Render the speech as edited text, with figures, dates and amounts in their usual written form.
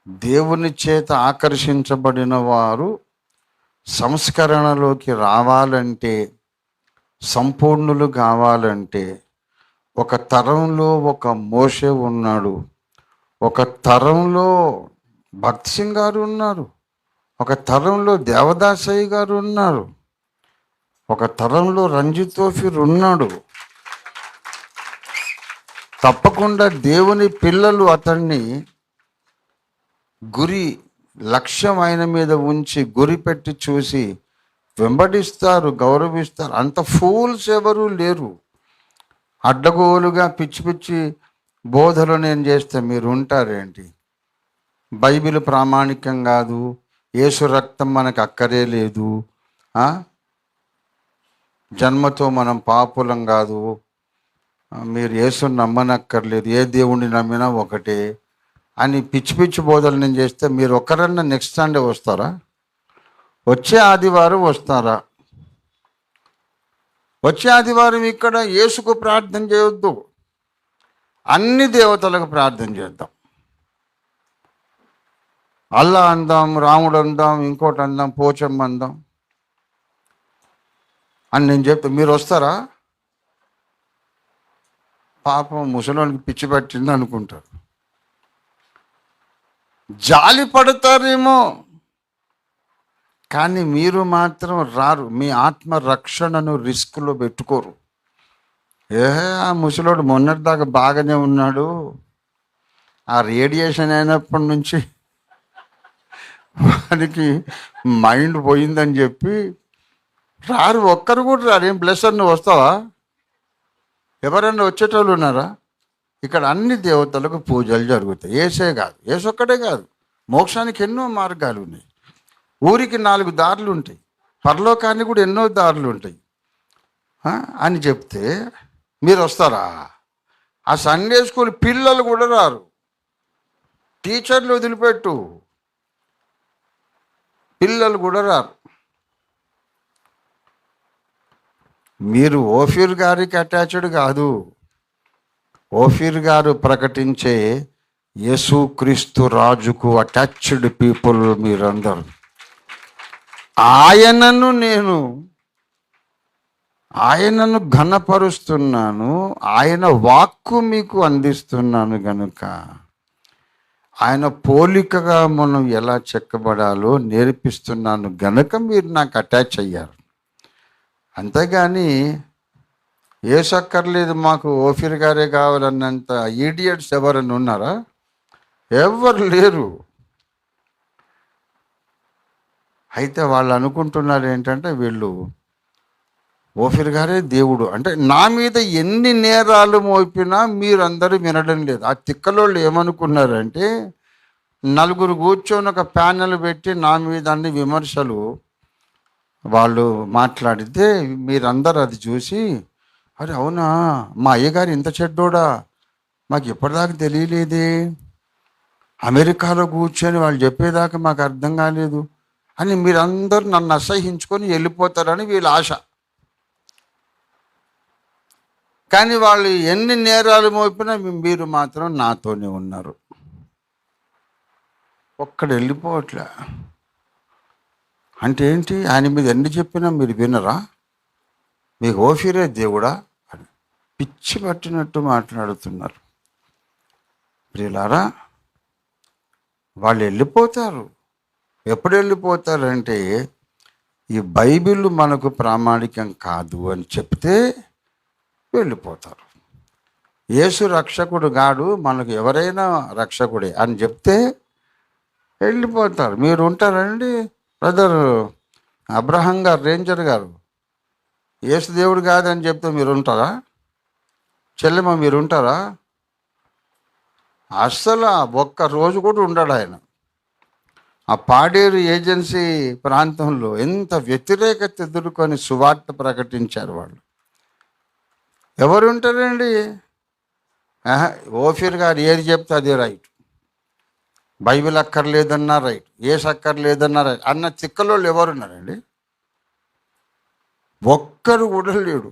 దేవుని చేత ఆకర్షించబడిన వారు సంస్కరణలోకి రావాలంటే, సంపూర్ణులు కావాలంటే, ఒక తరంలో ఒక మోషే ఉన్నాడు, ఒక తరంలో భక్త్ సింగ్ గారు ఉన్నారు, ఒక తరంలో దేవదాసయ్య గారు ఉన్నారు, ఒక తరంలో రంజిత్ తోఫీర్ ఉన్నాడు. తప్పకుండా దేవుని పిల్లలు అతన్ని లక్ష్యం ఆయన మీద ఉంచి గురి పెట్టి చూసి వెంబడిస్తారు, గౌరవిస్తారు. అంత ఫూల్స్ ఎవరూ లేరు. అడ్డగోలుగా పిచ్చి పిచ్చి బోధలు నేను చేస్తే మీరు ఉంటారేంటి? బైబిల్ ప్రామాణికం కాదు, యేసు రక్తం మనకు అక్కరే లేదు, జన్మతో మనం పాపులం కాదు, మీరు యేసుని నమ్మనక్కర్లేదు, ఏ దేవుణ్ణి నమ్మినా ఒకటే అని పిచ్చి పిచ్చి బోధలు నేను చేస్తే మీరు ఒక్కరన్నా నెక్స్ట్ సండే వస్తారా? వచ్చే ఆదివారం వస్తారా? వచ్చే ఆదివారం ఇక్కడ యేసుకు ప్రార్థన చేయొద్దు, అన్ని దేవతలకు ప్రార్థన చేద్దాం. అల్లా అందాం, రాముడు అందాం, ఇంకోటి అందాం, పోచమ్మ అందాం అని నేను చెప్తా. మీరు వస్తారా? పాపం ముసలోనికి పిచ్చి పట్టింది అనుకుంటారు, జాలి పడతారేమో, కానీ మీరు మాత్రం రారు. మీ ఆత్మ రక్షణను రిస్క్లో పెట్టుకోరు. ఆ ముసలోడు మొన్నటిదాకా బాగానే ఉన్నాడు, ఆ రేడియేషన్ అయినప్పటి నుంచి వానికి మైండ్ పోయిందని చెప్పి రారు. ఒక్కరు కూడా రారు. ఏం బ్లెస్సర్, నువ్వు వస్తావా? ఎవరన్నా వచ్చేటోళ్ళు ఉన్నారా? ఇక్కడ అన్ని దేవతలకు పూజలు జరుగుతాయి. ఏసే కాదు, ఏసొక్కడే కాదు, మోక్షానికి ఎన్నో మార్గాలు ఉన్నాయి. ఊరికి 4 దారులు ఉంటాయి, పరలోకానికి కూడా ఎన్నో దారులు ఉంటాయి అని చెప్తే మీరు వస్తారా? ఆ సండే స్కూల్ పిల్లలు కూడా రారు. టీచర్లు వదిలిపెట్టు, పిల్లలు కూడా రారు. మీరు ఓఫీర్ గారికి అటాచ్డ్ కాదు. ఓఫీర్ గారు ప్రకటించే యేసుక్రీస్తు రాజుకు అటాచ్డ్ పీపుల్ మీరందరూ. ఆయనను ఘనపరుస్తున్నాను, ఆయన వాక్కు మీకు అందిస్తున్నాను కనుక ఆయన పోలికగా మనం ఎలా చెక్కబడాలో నేర్పిస్తున్నాను గనుక మీరు నాకు అటాచ్ అయ్యారు. అంతేగాని ఏసక్కర్లేదు, మాకు ఓఫీర్ గారే కావాలన్నంత ఈడియట్స్ ఎవరన్నా ఉన్నారా? ఎవరు లేరు. అయితే వాళ్ళు అనుకుంటున్నారు ఏంటంటే, వీళ్ళు ఓఫీర్ గారే దేవుడు అంటే, నా మీద ఎన్ని నేరాలు మోపినా మీరందరూ వినడం లేదు. ఆ తిక్కలోళ్ళు ఏమనుకున్నారంటే, 4 కూర్చొని ఒక ప్యానెల్ పెట్టి నా మీద అన్ని విమర్శలు వాళ్ళు మాట్లాడితే మీరందరూ అది చూసి, అరే అవునా, మా అయ్యగారు ఇంత చెడ్డోడా, మాకు ఎప్పటిదాకా తెలియలేదే, అమెరికాలో కూర్చొని వాళ్ళు చెప్పేదాకా మాకు అర్థం కాలేదు అని మీరందరూ నన్ను అసహించుకొని వెళ్ళిపోతారని వీళ్ళ ఆశ. కానీ వాళ్ళు ఎన్ని నేరాలు మోపినా మీరు మాత్రం నాతోనే ఉన్నారు. ఒక్కడు వెళ్ళిపోవట్లే. అంటే ఏంటి? ఆయన మీద ఎన్ని చెప్పినా మీరు వినరా? మీకు ఓఫీరే దేవుడా అని పిచ్చి పట్టినట్టు మాట్లాడుతున్నారు. ప్రియులారా, వాళ్ళు వెళ్ళిపోతారు. ఎప్పుడు వెళ్ళిపోతారంటే, ఈ బైబిల్ మనకు ప్రామాణికం కాదు అని చెప్తే వెళ్ళిపోతారు. యేసు రక్షకుడు గాడు, మనకు ఎవరైనా రక్షకుడే అని చెప్తే వెళ్ళిపోతారు. మీరు ఉంటారండి. బ్రదర్ అబ్రహం గారు, రేంజర్ గారు, యేసు దేవుడు కాదని చెప్తే మీరు ఉంటారా? చెల్లెమ్మ మీరు ఉంటారా? అస్సలు ఒక్క రోజు కూడా ఉండడు ఆయన. ఆ పాడేరు ఏజెన్సీ ప్రాంతంలో ఎంత వ్యతిరేకత ఎదుర్కొని సువార్త ప్రకటించారు వాళ్ళు. ఎవరు ఉంటారండి? ఓఫీర్ గారు ఏది చెప్తే అదే రైట్, బైబిల్ అక్కర్లేదన్నా రైట్, ఏసు అక్కర్లేదన్నా రైట్ అన్న తిక్కలోళ్ళు ఎవరున్నారండి? ఒక్కరు కూడా లేడు.